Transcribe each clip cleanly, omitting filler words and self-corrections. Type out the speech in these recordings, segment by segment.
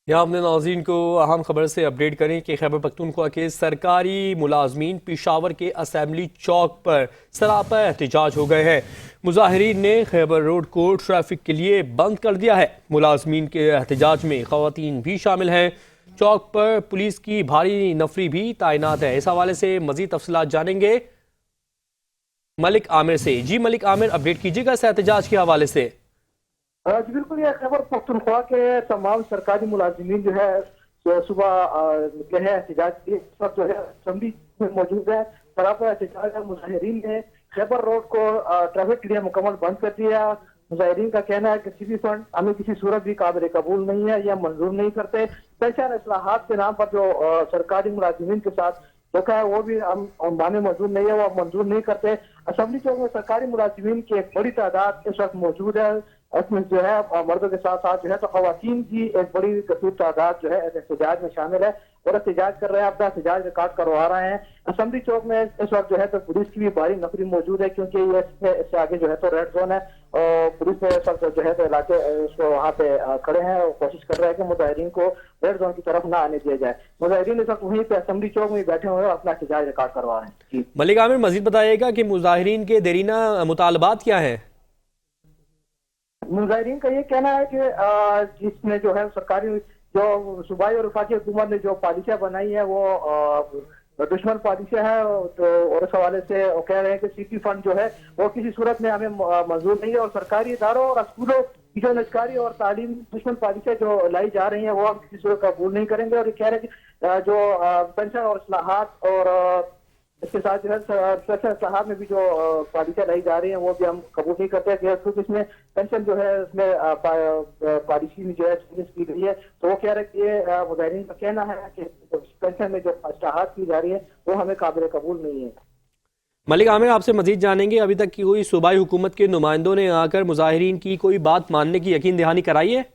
यहाँ अपने नाज़रीन को अहम खबर से अपडेट करें कि खैबर पख्तूनख्वा के सरकारी मुलाजमीन पेशावर के असेंबली चौक पर सरापा एहतजाज हो गए हैं। मुजाहिरीन ने खैबर रोड को ट्रैफिक के लिए बंद कर दिया है। मुलाजमीन के एहतजाज में ख़वातीन भी शामिल हैं। चौक पर पुलिस की भारी नफरी भी तैनात है। इस हवाले से मज़ीद तफसीलात जानेंगे मलिक आमिर से। जी मलिक आमिर, अपडेट कीजिएगा इस एहतजाज के हवाले से। जी बिल्कुल, ये खैबर पख्तूनख्वा के तमाम सरकारी मुलाजिमीन जो है सुबह निकले हैं एहतजाज के। इस वक्त जो है असेंबली में मौजूद है। सरापा एहतजाज है। मुजाहिरीन ने खैबर रोड को ट्रैफिक के लिए मुकम्मल बंद कर दिया। मुजाहिरीन का कहना है कि किसी फंड हमें किसी सूरत भी काबिल कबूल नहीं है या मंजूर नहीं करते। पेंशन इस्लाहात के नाम पर जो सरकारी मुलाजिमीन के साथ धोखा है वो भी हम हमें मंजूर नहीं है, वो मंजूर नहीं करते। असेंबली चौक में सरकारी मुलाजिमीन की एक बड़ी तादाद इस वक्त मौजूद है। इसमें जो है मर्दों के साथ साथ जो है तो खवातीन की एक बड़ी कसीर तादाद जो है एहतजाज में शामिल है और एहतजाज कर रहे हैं, अपना एहतजाज रिकॉर्ड करवा रहे हैं। असेंबली चौक में इस वक्त जो है तो पुलिस की भी भारी नफरी मौजूद है, क्योंकि ये इससे आगे जो है तो रेड जोन है और पुलिस ने इस वक्त जो है तो इलाके उसको वहाँ पे खड़े हैं और कोशिश कर रहे हैं कि मुजाहिरीन को रेड जोन की तरफ ना आने दिया जाए। मुजाहिरीन इस वक्त वहीं पे असेंबली चौक में बैठे हुए अपना एहतजाज रिकॉर्ड करवा रहे हैं। मलिक आमिर, मजीद बताइएगा कि मुजाहिरीन के देरीना मुतालबात क्या है? मुजाहिरीन का ये कहना है कि जिसने जो है सरकारी जो सूबाई और वफाकी हुकूमत ने जो पॉलिसियां बनाई है वो दुश्मन पॉलिसियां है, तो और इस हवाले से वो कह रहे हैं कि सीपी फंड जो है वो किसी सूरत में हमें मंजूर नहीं है और सरकारी इदारों और स्कूलों की जो नजकारी और तालीम दुश्मन पॉलिसियां जो लाई जा रही हैं वो हम किसी सूरत कबूल नहीं करेंगे। और ये कह रहे हैं कि जो पेंशन और इस्लाहात और इसके साथ जो है इस्लाहात में भी जो पॉलिसियां लाई जा रही हैं वो भी हम कबूल नहीं करते हैं, क्योंकि इसमें पेंशन जो है उसमें पॉलिसी में जो है चेंजेस की गई है। तो वो कह रहे हैं कि ये मुजाहिरीन का कहना है कि पेंशन में जो इस्लाहात की जा रही है वो हमें काबिल कबूल नहीं है। मलिक आमिर, आपसे मजीद जानेंगे, अभी तक की कोई सूबाई हुकूमत के नुमाइंदों ने आकर मुजाहिरीन की कोई बात मानने की यकीन दहानी कराई है?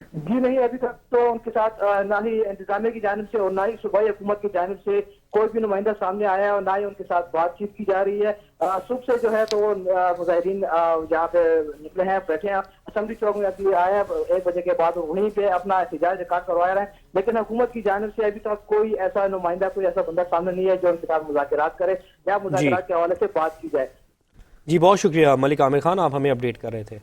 जी नहीं, अभी तक तो उनके साथ ना ही इंतजामिया की जानिब से और ना ही सूबाई हुकूमत की जानिब से कोई भी नुमाइंदा सामने आया है और ना ही उनके साथ बातचीत की जा रही है। सुबह से जो है तो वो मुजाहिरीन यहाँ पे निकले हैं, बैठे हैं असेंबली चौक में। अभी आए हैं 1 बजे के बाद वहीं पे अपना एहतजाज रिकॉर्ड करवा रहे हैं, लेकिन हुकूमत की जानिब से अभी तक कोई ऐसा नुमाइंदा, कोई ऐसा बंदा सामने नहीं है जो उनके साथ मुज़ाकरात करे या मुज़ाकरात के हवाले से बात की जाए। जी बहुत शुक्रिया मलिक आमिर खान, आप हमें अपडेट कर रहे थे।